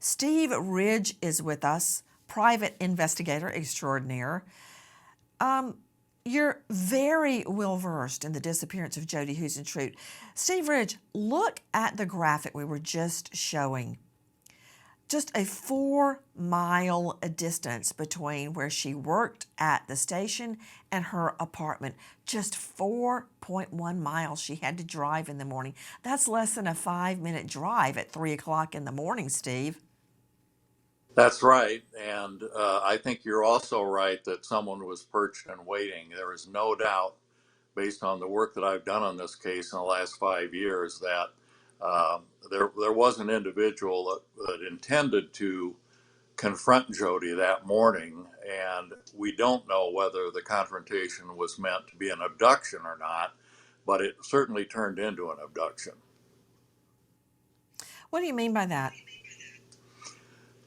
Steve Ridge is with us, private investigator extraordinaire. You're very well versed in the disappearance of Jodi Huisentruit. Steve Ridge, look at the graphic we were just showing. Just a 4-mile distance between where she worked at the station and her apartment. Just 4.1 miles she had to drive in the morning. That's less than a 5-minute drive at 3 o'clock in the morning, Steve. That's right. And I think you're also right that someone was perched and waiting. There is no doubt, based on the work that I've done on this case in the last 5 years, that there was an individual that intended to confront Jodi that morning. And we don't know whether the confrontation was meant to be an abduction or not, but it certainly turned into an abduction. What do you mean by that?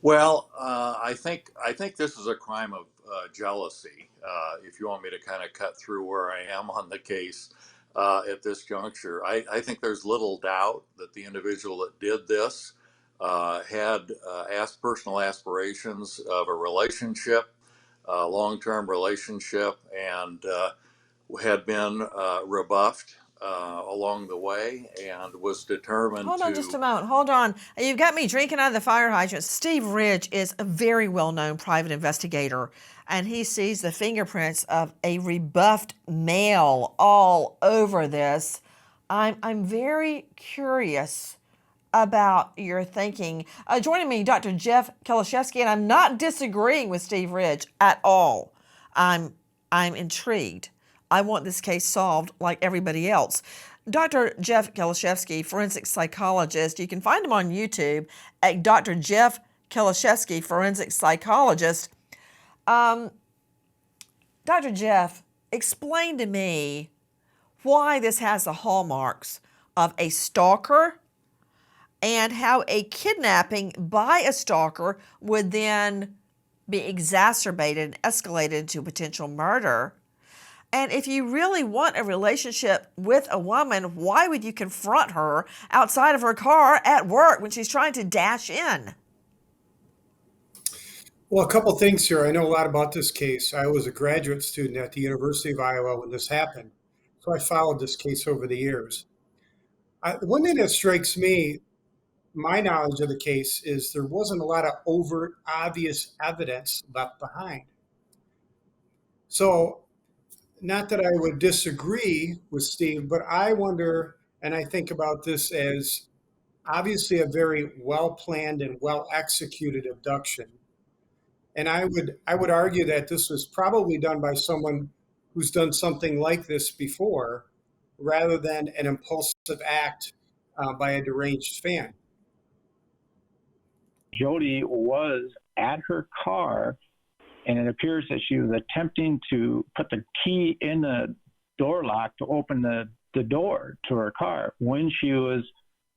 Well, I think this is a crime of jealousy. If you want me to kind of cut through where I am on the case at this juncture, I think there's little doubt that the individual that did this had personal aspirations of a relationship, a long-term relationship, and had been rebuffed along the way and was determined Hold to... on just a moment. Hold on. You've got me drinking out of the fire hydrant. Steve Ridge is a very well-known private investigator, and he sees the fingerprints of a rebuffed male all over this. I'm very curious about your thinking. Joining me, Dr. Jeff Kalashevsky, and I'm not disagreeing with Steve Ridge at all. I'm intrigued. I want this case solved like everybody else. Dr. Jeff Kalashevsky, forensic psychologist. You can find him on YouTube at Dr. Jeff Kalashevsky, forensic psychologist. Dr. Jeff, explain to me why this has the hallmarks of a stalker and how a kidnapping by a stalker would then be exacerbated and escalated to potential murder. And if you really want a relationship with a woman, why would you confront her outside of her car at work when she's trying to dash in? Well, a couple things here. I know a lot about this case. I was a graduate student at the University of Iowa when this happened, so I followed this case over the years. The one thing that strikes me, my knowledge of the case, is there wasn't a lot of overt, obvious evidence left behind. So, not that I would disagree with Steve, but I wonder, and I think about this as obviously a very well-planned and well-executed abduction. And I would argue that this was probably done by someone who's done something like this before, rather than an impulsive act by a deranged fan. Jodi was at her car, and it appears that she was attempting to put the key in the door lock to open the door to her car when she was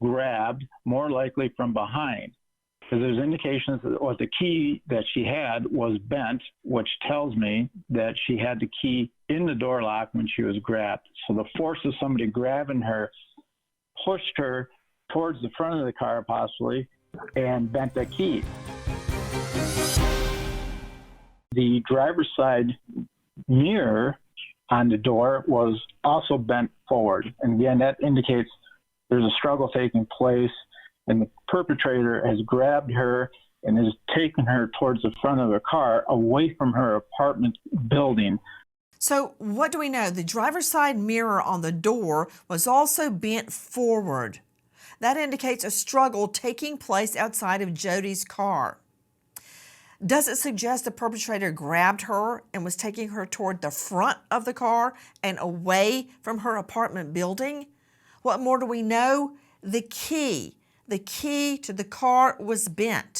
grabbed, more likely from behind. Because there's indications that the key that she had was bent, which tells me that she had the key in the door lock when she was grabbed. So the force of somebody grabbing her pushed her towards the front of the car, possibly, and bent the key. The driver's side mirror on the door was also bent forward. And again, that indicates there's a struggle taking place, and the perpetrator has grabbed her and has taken her towards the front of the car, away from her apartment building. So what do we know? The driver's side mirror on the door was also bent forward. That indicates a struggle taking place outside of Jodi's car. Does it suggest the perpetrator grabbed her and was taking her toward the front of the car and away from her apartment building? What more do we know? The key to the car was bent.